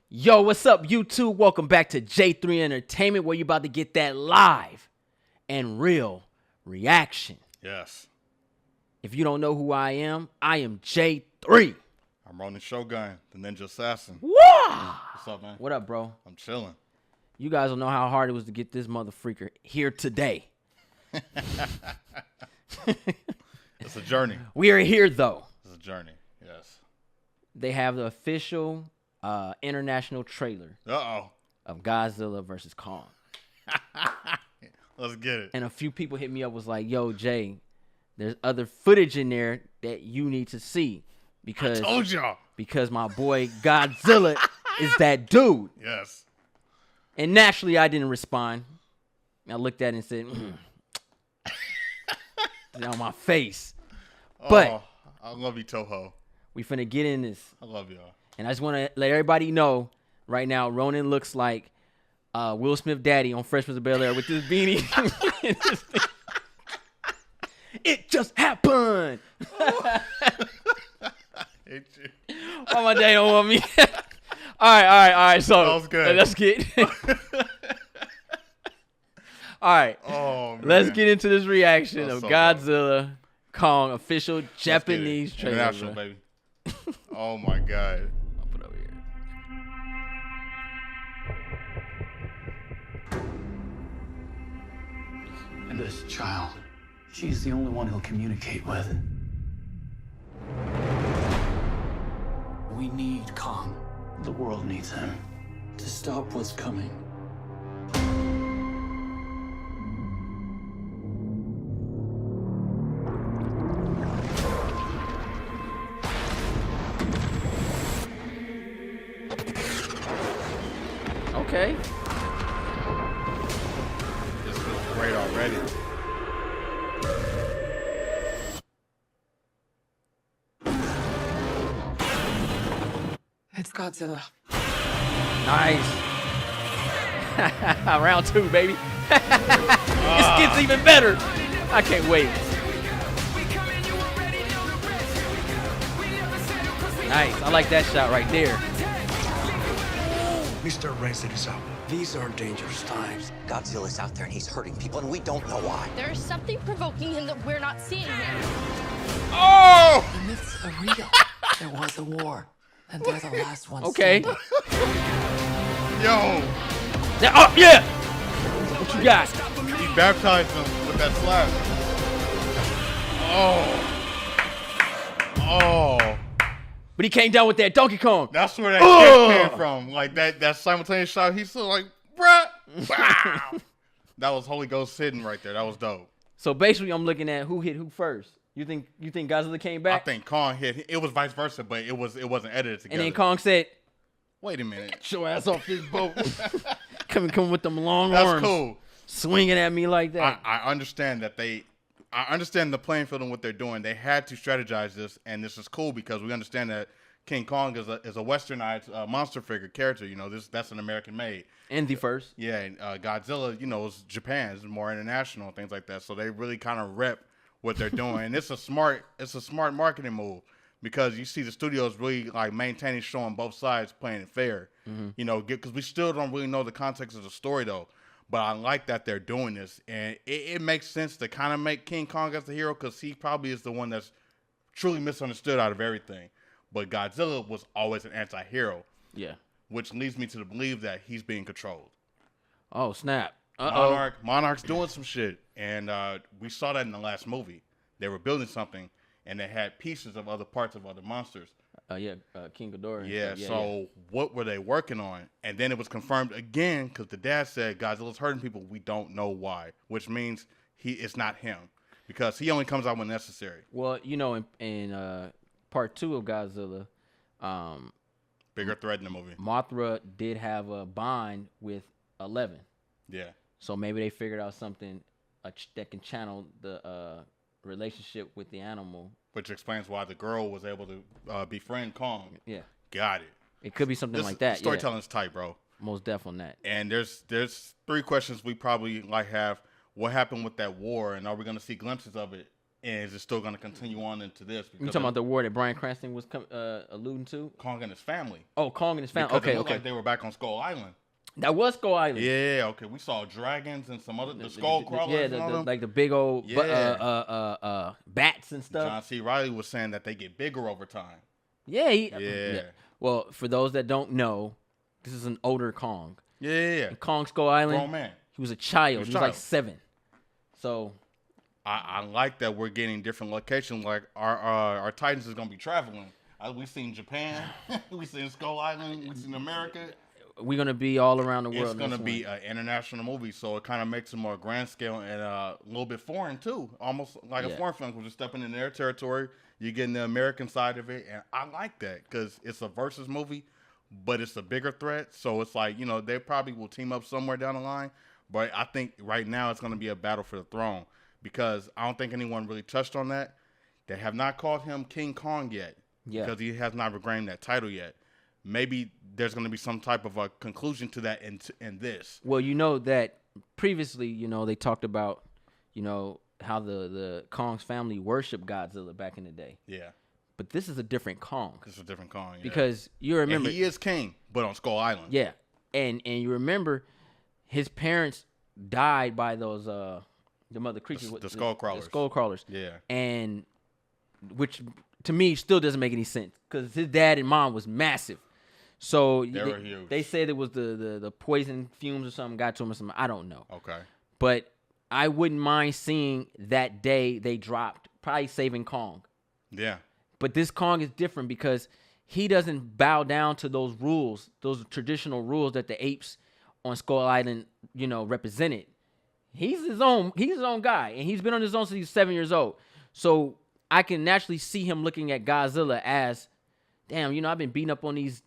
Yo, what's up, YouTube? Welcome back to J3 Entertainment, where you about to get that live and real reaction. Yes. If you don't know who I am J3. I'm Ronin Shogun, the Ninja Assassin. Woo! What's up, man? What up, bro? I'm chilling. You guys don't know how hard it was to get this motherfreaker here today. It's a journey. We are here, though. It's a journey, yes. They have the official international trailer Uh-oh. of Godzilla versus Kong. Let's get it. And a few people hit me up, was like, yo, Jay, there's other footage in there that you need to see. Because, I told y'all. Because my boy Godzilla is that dude. Yes. And naturally, I didn't respond. I looked at it and said, on my face. But I love you, Toho. we finna get in this. I love y'all. And I just want to let everybody know right now, Ronin looks like Will Smith daddy on Fresh Prince of Bel-Air with this beanie. It just happened. Hate you. Why my dad don't want me? All right. So That was good. let's get. All right. Oh, man. Let's get into this reaction That's of so Godzilla Kong official Japanese trailer. International, baby. Oh, my God. I'll put it over here. And this child, she's the only one he'll communicate with. We need Kong. The world needs him to stop what's coming. Okay. This feels great already. It's Godzilla. Nice. Round 2, baby. It gets even better. I can't wait. Nice. I like that shot right there. Mr. Raise it up. These are dangerous times. Godzilla's out there and he's hurting people and we don't know why. There is something provoking him that we're not seeing here. Oh! The myths are real. There was a war, and they're the last ones. Okay. standing. Yo! Oh, yeah. What you got? He baptized him with that slap. Oh. But he came down with that Donkey Kong. That's where that kick came from. Like that simultaneous shot. He's still like, bruh. Wow. That was Holy Ghost sitting right there. That was dope. So basically, I'm looking at who hit who first. You think Godzilla came back? I think Kong hit. It was vice versa, but it wasn't edited together. And then Kong said, Wait a minute. "Get your ass off this boat." Come with them long That's arms. cool. Swinging at me like that. I understand that I understand the playing field and what they're doing. They had to strategize this, and this is cool because we understand that King Kong is a westernized monster figure character. You know, that's an American made. And the first. Yeah, and Godzilla, you know, is Japan. It's more international, things like that. So they really kind of rep what they're doing, and it's a smart marketing move because you see the studios really like maintaining, showing both sides, playing it fair. Mm-hmm. You know, because we still don't really know the context of the story though. But I like that they're doing this, and it makes sense to kind of make King Kong as the hero because he probably is the one that's truly misunderstood out of everything. But Godzilla was always an anti-hero. Yeah. Which leads me to believe that he's being controlled. Oh, snap. Uh-oh. Monarch's doing some shit, and we saw that in the last movie. They were building something, and they had pieces of other parts of other monsters. King Ghidorah. Yeah, so what were they working on? And then it was confirmed again because the dad said Godzilla's hurting people. We don't know why, which means it's not him because he only comes out when necessary. Well, you know, in part 2 of Godzilla, Bigger threat in the movie. Mothra did have a bond with 11. Yeah. So maybe they figured out something that can channel the relationship with the animal. Which explains why the girl was able to befriend Kong. Yeah. Got it. It could be something like that. Storytelling's tight, bro. Most definitely that. And there's 3 questions we probably have. What happened with that war, and are we going to see glimpses of it And is it still going to continue on into this? You talking about the war that Bryan Cranston was alluding to? Kong and his family. Oh, Kong and his family. Because Okay, it looked okay. like they were back on Skull Island. That was Skull Island. Yeah, okay. We saw dragons and some other the skull crawlers. Yeah, and all them. like the big old bats and stuff. John C. Reilly was saying that they get bigger over time. Yeah, Yeah. Well, for those that don't know, this is an older Kong. Yeah. In Kong Skull Island, Grown man. he was a child. He was like child. 7. So I like that we're getting different locations. Like our Titans is gonna be traveling. We've seen Japan, we've seen Skull Island, we've seen America. we're gonna be all around the world. It's gonna be an international movie, so it kind of makes it more grand scale and a little bit foreign too, almost like a foreign film. Because you're stepping in their territory, you're getting the American side of it, and I like that because it's a versus movie, but it's a bigger threat. So it's like they probably will team up somewhere down the line, but I think right now it's gonna be a battle for the throne. Because I don't think anyone really touched on that. They have not called him King Kong yet. Yeah. Because he has not regained that title yet. Maybe there's going to be some type of a conclusion to that in this. Well, that previously, they talked about, how the Kong's family worshiped Godzilla back in the day. Yeah. But this is a different Kong. This is a different Kong. Yeah. Because you remember. And he is king, but on Skull Island. Yeah. And you remember his parents died by those the mother creatures, the skull crawlers. The skull crawlers. Yeah. And which to me still doesn't make any sense because his dad and mom was massive. So were huge. They said it was the poison fumes or something got to him or something. I don't know. Okay. But I wouldn't mind seeing that day they dropped, probably saving Kong. Yeah. But this Kong is different because he doesn't bow down to those rules, those traditional rules that the apes on Skull Island, represented. He's his own guy, and he's been on his own since he's 7 years old. So I can naturally see him looking at Godzilla as, damn, I've been beating up on these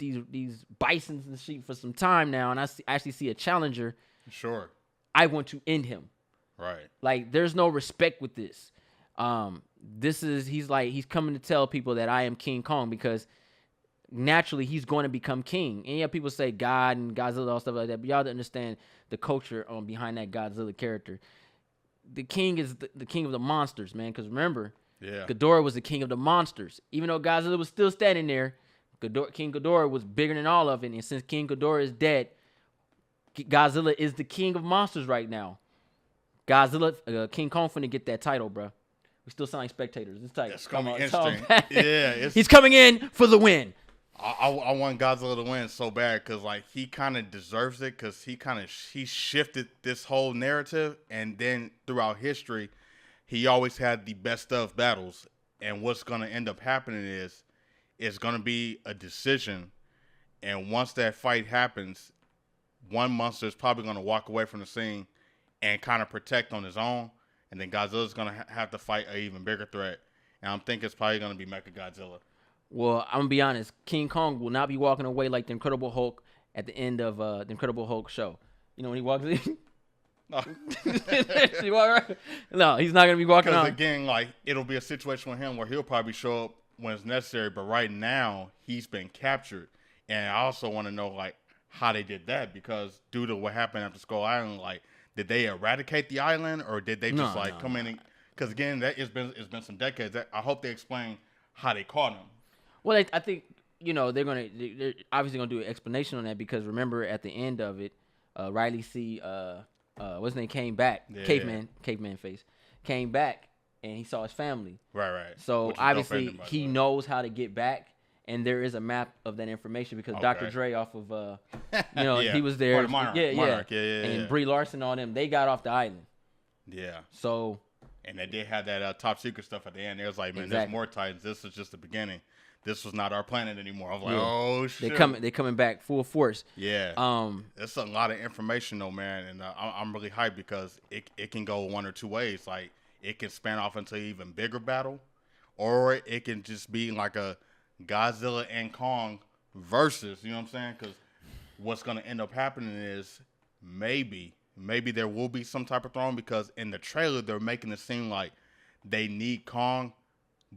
bisons and shit for some time now, and I actually see a challenger. Sure. I want to end him. Right. Like, there's no respect with this. He's coming to tell people that I am King Kong because naturally he's going to become king. And yeah, people say God and Godzilla and stuff like that, but y'all don't understand the culture behind that Godzilla character. The king is the king of the monsters, man. Because remember, Ghidorah was the king of the monsters. Even though Godzilla was still standing there, King Ghidorah was bigger than all of it. And since King Ghidorah is dead, Godzilla is the king of monsters right now. King Kong finna get that title, bro. We still sound like spectators. It's tight. It's gonna be interesting. Yeah, he's coming in for the win. I want Godzilla to win so bad because he kind of deserves it because he shifted this whole narrative, and then throughout history, he always had the best of battles. And what's gonna end up happening is it's gonna be a decision, and once that fight happens, one monster is probably gonna walk away from the scene and kind of protect on his own, and then Godzilla's gonna have to fight an even bigger threat. And I'm thinking it's probably gonna be Mechagodzilla. Well, I'm going to be honest. King Kong will not be walking away like the Incredible Hulk at the end of the Incredible Hulk show. When he walks in? No. No, he's not going to be walking on. Because, again, it'll be a situation with him where he'll probably show up when it's necessary. But right now, he's been captured. And I also want to know, how they did that. Because due to what happened after Skull Island, did they eradicate the island? Or did they just, come in and... Because, again, it's been some decades. I hope they explain how they caught him. Well, I think they're obviously gonna do an explanation on that because remember at the end of it, Riley C. What's his name came back, caveman face, came back and he saw his family. Right. So obviously he knows how to get back, and there is a map of that information because Dr. Dre off of he was there. Monarch. And Brie Larson on them, they got off the island. Yeah. So. And they did have that top secret stuff at the end. It was like, man, there's more Titans. This is just the beginning. This was not our planet anymore. I was like, oh shit. They coming back full force. Yeah. It's a lot of information though, man, and I'm really hyped because it can go one or two ways. It can span off into an even bigger battle, or it can just be like a Godzilla and Kong versus. You know what I'm saying? Because what's gonna end up happening is maybe there will be some type of throne because in the trailer they're making it seem like they need Kong.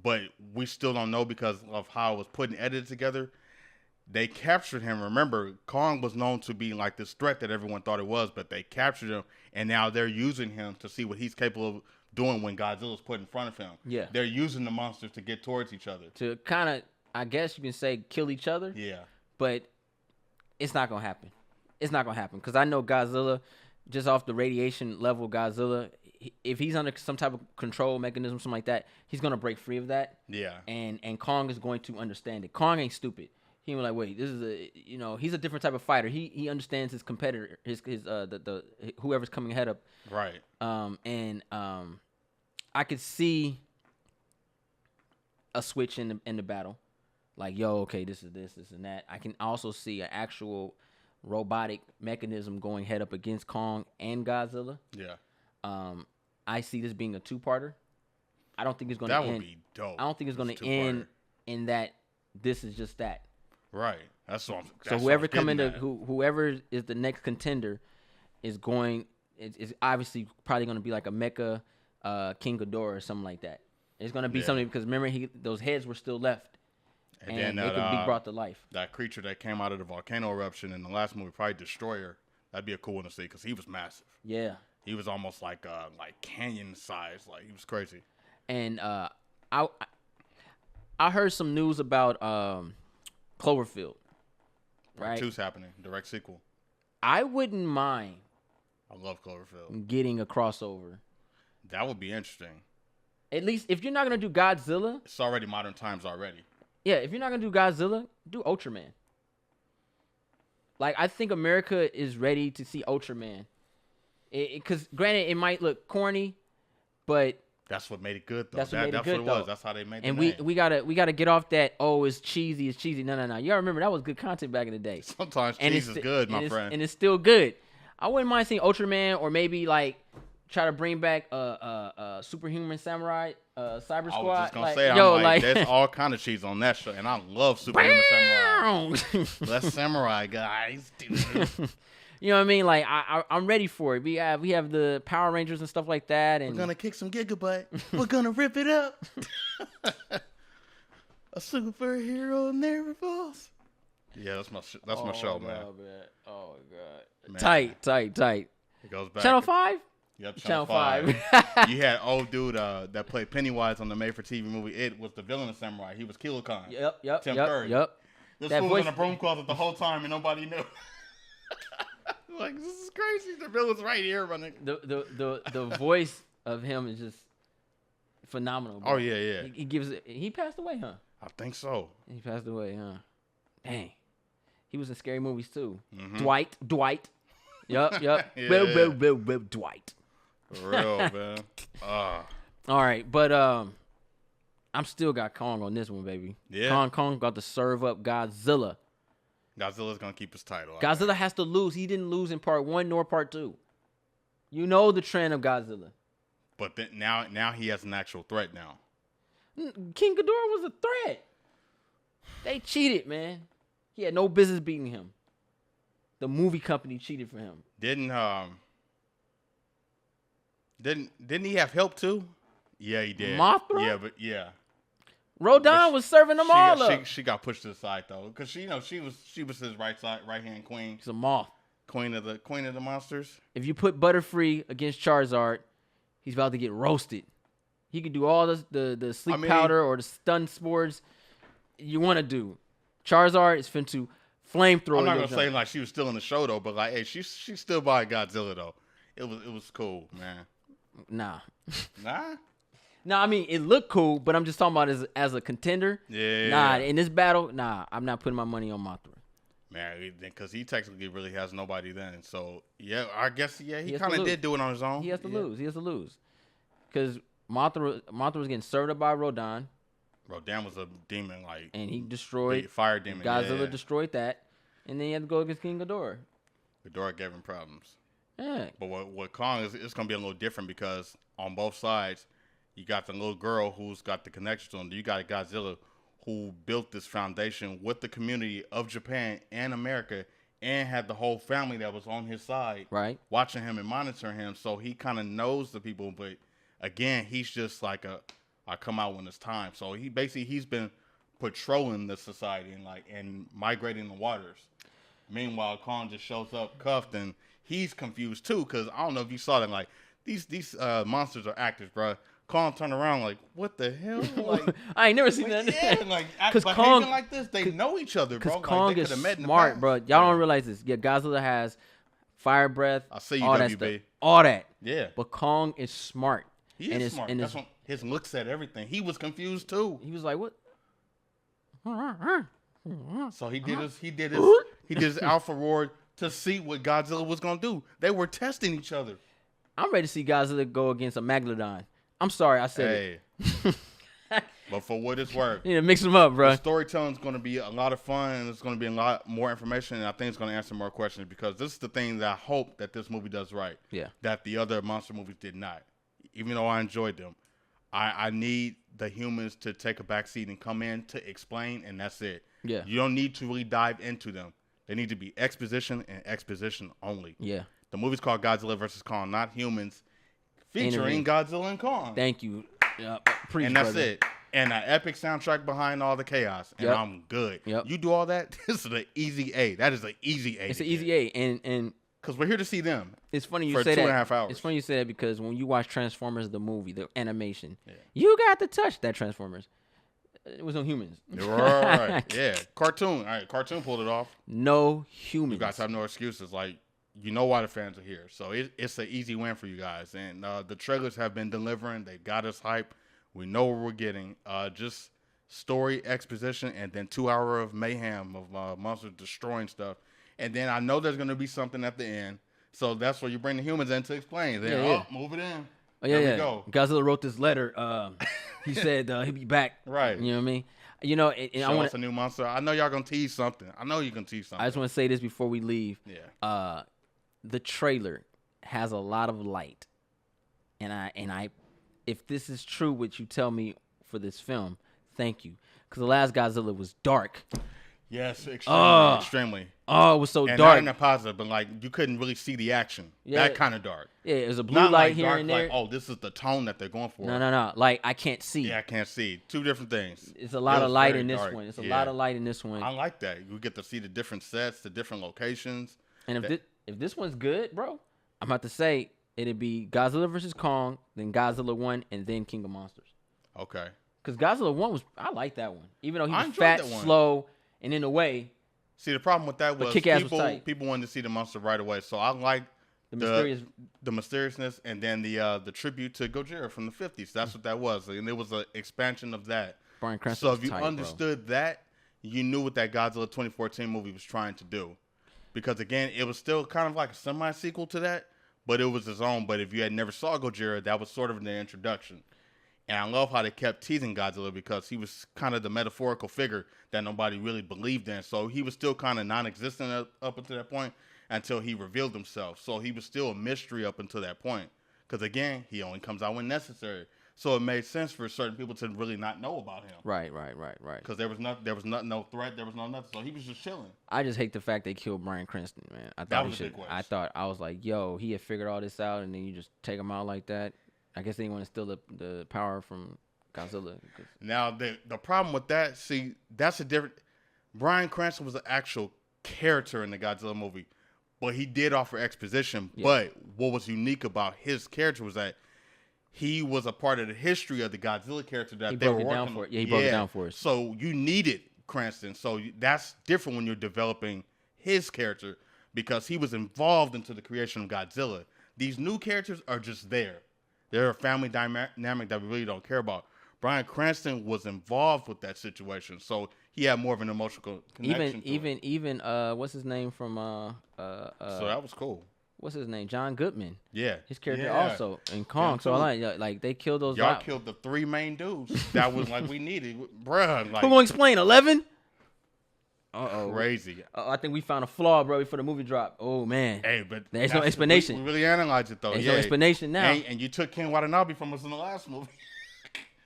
But we still don't know because of how it was put and edited together. They captured him. Remember, Kong was known to be this threat that everyone thought it was, but they captured him, and now they're using him to see what he's capable of doing when Godzilla's put in front of him. Yeah. They're using the monsters to get towards each other. To kind of, I guess you can say, kill each other. Yeah. But it's not going to happen. It's not going to happen. Because I know Godzilla, just off the radiation level, Godzilla, if he's under some type of control mechanism, something like that, he's going to break free of that. Yeah. And Kong is going to understand it. Kong ain't stupid. He was like, wait, this is he's a different type of fighter. He understands his competitor, the whoever's coming ahead of. Right. I could see a switch in the battle. Like, yo, okay, this is this and that. I can also see an actual robotic mechanism going head up against Kong and Godzilla. Yeah. I see this being a two-parter. I don't think it's going to end. That would be dope. I don't think it's going to end in that this is just that. Right. That's what I'm. So whoever whoever is the next contender is going is obviously probably going to be like a Mecha King Ghidorah or something like that. It's going to be something because remember those heads were still left, and then they could be brought to life. That creature that came out of the volcano eruption in the last movie, probably Destroyer. That'd be a cool one to see because he was massive. Yeah. He was almost like canyon size. Like he was crazy. And I heard some news about Cloverfield. Right. 2's happening. Direct sequel. I wouldn't mind. I love Cloverfield. Getting a crossover. That would be interesting. At least if you're not gonna do Godzilla, it's already modern times already. Yeah, if you're not gonna do Godzilla, do Ultraman. Like I think America is ready to see Ultraman. Because granted, it might look corny, but that's what made it good, though. That's what it was. That's how they made it. And we gotta get off that. Oh, it's cheesy. It's cheesy. No. You gotta remember that was good content back in the day. Sometimes cheese is good, my friend. And it's still good. I wouldn't mind seeing Ultraman or maybe like try to bring back Superhuman Samurai, Cyber Squad. I was just gonna like, say, there's all kind of cheese on that show, and I love Superhuman Samurai. Let's samurai guys. You know what I mean? Like I'm ready for it. We have the Power Rangers and stuff like that, and we're gonna kick some gigabutt. We're gonna rip it up. A superhero never falls. Yeah, that's my show, man. Oh my god. Tight. It goes back. Channel 5. Yep, Channel 5. You had old dude that played Pennywise on the made-for-TV movie. It was the villain of Samurai. He was Kilo Khan. Yep. Tim Curry. Yep. This fool was in a broom closet the whole time and nobody knew. Like, this is crazy. The villain's right here, my nigga. The voice of him is just phenomenal. Bro. Oh yeah. He passed away, huh? I think so. He passed away, huh? Dang. He was in scary movies too. Mm-hmm. Dwight. Yep. Yeah. Dwight. For real, man. All right, but I'm still got Kong on this one, baby. Yeah. Kong got to serve up Godzilla. Godzilla's gonna keep his title. Godzilla has to lose. He didn't lose in part 1 nor part 2. You know the trend of Godzilla. But then now he has an actual threat now. King Ghidorah was a threat. They cheated, man. He had no business beating him. The movie company cheated for him. Didn't he have help too? Yeah, he did. Mothra? Yeah, but yeah. Rodan was serving them all up. She got pushed to the side though, because she was his right hand queen. She's a moth. Queen of the monsters. If you put Butterfree against Charizard, he's about to get roasted. He could do all the sleep powder or the stun spores you want to do. Charizard is fin to flamethrower. I'm not gonna say like she was still in the show though, but like, hey, she's still by Godzilla though. It was cool, man. Nah. Nah, I mean, it looked cool, but I'm just talking about as a contender. Yeah. Nah, in this battle, I'm not putting my money on Mothra. Man, because he technically really has nobody then. So, yeah, I guess, he kind of did do it on his own. He has to lose. Because Mothra was getting served up by Rodan. Rodan was a demon, like. And he destroyed. Fire demon. Godzilla destroyed that. And then he had to go against King Ghidorah. Ghidorah gave him problems. Yeah. But what Kong is, it's going to be a little different because on both sides, you got the little girl who's got the connection to him. You got Godzilla who built this foundation with the community of Japan and America and had the whole family that was on his side. Right. Watching him and monitoring him. So he kind of knows the people. But, again, he's just like I come out when it's time. So he's been patrolling the society and migrating the waters. Meanwhile, Kong just shows up cuffed and he's confused too because I don't know if you saw that. Like, these monsters are actors, bro. Kong turned around like, what the hell? Like, I ain't never seen like, that. yeah, like behaving Kong, like this, they know each other, bro. Because Like, Kong they is coulda met in the smart, past. bro. Y'all don't realize this. Yeah, Godzilla has fire breath. I see you, all that WB. stuff, all that. Yeah. But Kong is smart. He is smart. That's what his looks at everything. He was confused too. He was like, "What?" So he did his alpha roar to see what Godzilla was gonna do. They were testing each other. I'm ready to see Godzilla go against a Megalodon. I'm sorry, I said it. But for what it's worth, You need to mix them up, bro. the storytelling is going to be a lot of fun, and it's going to be a lot more information, and I think it's going to answer more questions because this is the thing that I hope that this movie does right. Yeah. That the other monster movies did not. Even though I enjoyed them, I need the humans to take a back seat and come in to explain, and that's it. Yeah. You don't need to really dive into them. They need to be exposition and exposition only. Yeah. The movie's called Godzilla vs. Kong, not humans, featuring Intervene. Godzilla and Kong. Thank you. Preach, And that's brother. it. And an epic soundtrack behind all the chaos. And Yep. I'm good. Yep. You do all that, this is an easy A. That is an easy A. It's an easy A, and Because we're here to see them. it's funny you For say that. 2.5 hours. It's funny you say that because when you watch Transformers the movie, the animation, you got to touch that Transformers. It was no humans. Right. Yeah. Cartoon. All right. Cartoon pulled it off. No humans. You guys have no excuses. Like, you know why the fans are here. So it's an easy win for you guys. And the trailers have been delivering. They got us hype. We know what we're getting. Just story, exposition, and then 2 hours of mayhem of monsters destroying stuff. And then I know there's going to be something at the end. So that's where you bring the humans in to explain. Then, move it in. Oh, yeah, there yeah. we go. Godzilla wrote this letter. He said he'd be back. Right. You know what I mean? You know, and Show I want us a new monster. I know y'all going to tease something. I know you're going to tease something. I just want to say this before we leave. Yeah. The trailer has a lot of light, and I, if this is true, what you tell me for this film, thank you, because the last Godzilla was dark. Yes, extremely. Oh, it was so and dark. not in a positive, but like you couldn't really see the action. Yeah. That kind of dark. Yeah, it was a blue Not light like here dark, and there. like, oh, this is the tone that they're going for. No. Like I can't see. Yeah, I can't see. Two different things. It's a lot It of was light very in this dark. one. It's a Yeah. lot of light in this one. I like that. You get to see the different sets, the different locations. And if this one's good, bro, I'm about to say it'd be Godzilla versus Kong, then Godzilla 1, and then King of Monsters. Okay. Because Godzilla 1 I like that one. Even though he I was enjoyed fat, that one. slow, and in a way, See, the problem with that But was Kick-Ass was people tight. people wanted to see the monster right away. So I like the mysteriousness, and then the tribute to Gojira from the 50s. That's what that was, and it was an expansion of that. Bryan Cranston So was if you tight, bro. understood that, you knew what that Godzilla 2014 movie was trying to do. Because again, it was still kind of like a semi-sequel to that, but it was its own. But if you had never saw Gojira, that was sort of the introduction. And I love how they kept teasing Godzilla because he was kind of the metaphorical figure that nobody really believed in. So he was still kind of non-existent up until that point until he revealed himself. So he was still a mystery up until that point. Because again, he only comes out when necessary. So it made sense for certain people to really not know about him. Right. Because there was no threat, there was no nothing. So he was just chilling. I just hate the fact they killed Bryan Cranston, man. I That thought was a he should. big waste. I was like, yo, he had figured all this out, and then you just take him out like that. I guess they want to steal the power from Godzilla. Now, the problem with that, see, that's a different... Bryan Cranston was an actual character in the Godzilla movie, but he did offer exposition. Yeah. But what was unique about his character was that he was a part of the history of the Godzilla character that they were working on. Yeah, he broke it down for us. So you needed Cranston. So that's different when you're developing his character because he was involved into the creation of Godzilla. These new characters are just there. They're a family dynamic that we really don't care about. Bryan Cranston was involved with that situation, so he had more of an emotional connection. Even what's his name from so that was cool. What's his name? John Goodman. Yeah, his character also in Kong. So I like they killed those. Y'all killed the three main dudes that was like we needed, bruh. Like, who gonna explain 11? Crazy. I think we found a flaw, bro, before the movie dropped. Oh man. Hey, but there's no explanation. We really analyzed it though. There's no explanation now. And you took Ken Watanabe from us in the last movie.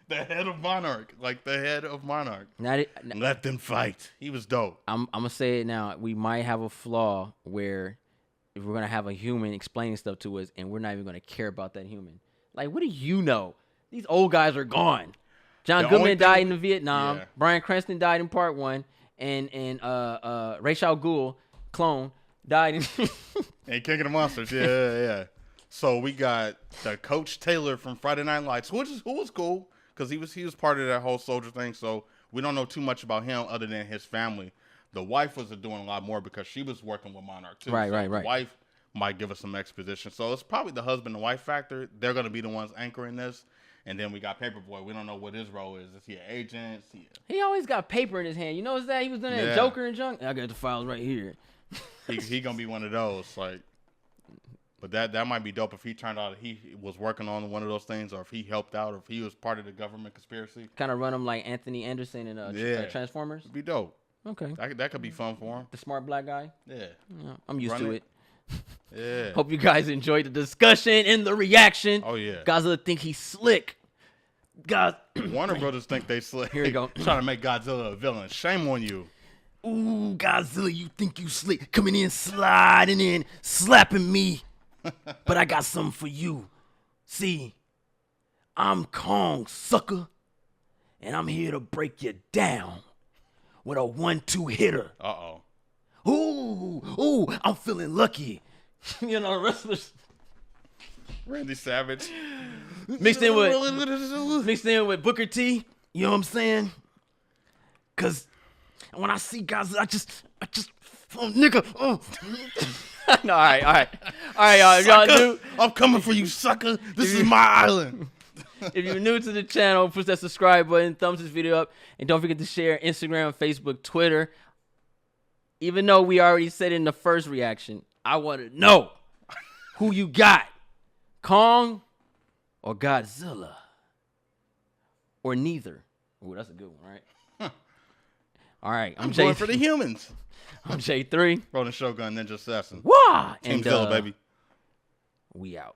The head of Monarch, like the head of Monarch. Let them fight. He was dope. I'm gonna say it now. We might have a flaw where if we're gonna have a human explaining stuff to us, and we're not even gonna care about that human. Like, what do you know? These old guys are gone. John Goodman died in the Vietnam. Yeah. Bryan Cranston died in Part 1, and Ra's al Ghul, clone, died in. And King of the Monsters. Yeah. So we got the Coach Taylor from Friday Night Lights, who was cool because he was part of that whole soldier thing. So we don't know too much about him other than his family. The wife was doing a lot more because she was working with Monarch too. Right. The wife might give us some exposition. So it's probably the husband and wife factor. They're going to be the ones anchoring this. And then we got Paperboy. We don't know what his role is. Is he an agent? He always got paper in his hand. You know what's that? He was doing that Joker and junk. I got the files right here. he gonna be one of those. Like, but that might be dope if he turned out he was working on one of those things, or if he helped out, or if he was part of the government conspiracy. Kind of run him like Anthony Anderson in Transformers. It'd be dope. Okay. That could be fun for him. The smart black guy. Yeah. I'm used to it. Yeah. Hope you guys enjoyed the discussion and the reaction. Oh yeah. Godzilla think he's slick. Warner Brothers think they slick. Here we go. Trying to make Godzilla a villain. Shame on you. Ooh, Godzilla, you think you slick. Coming in, sliding in, slapping me. But I got something for you. See, I'm Kong, sucker. And I'm here to break you down with a 1-2 hitter. Uh-oh. Ooh, I'm feeling lucky. You know, wrestlers. Randy Savage. Mixed in with Booker T. You know what I'm saying? Cause when I see Godzilla, I just oh, nigga. Oh. No, all right, y'all do. I'm coming for you, sucker. This is my island. If you're new to the channel, push that subscribe button, thumbs this video up, and don't forget to share Instagram, Facebook, Twitter. Even though we already said in the first reaction, I want to know who you got, Kong or Godzilla, or neither. Ooh, that's a good one, right? Huh. All right, I'm going for the humans. I'm J3. Ronin Shogun Ninja Assassin. Wah! Team Zilla, baby. We out.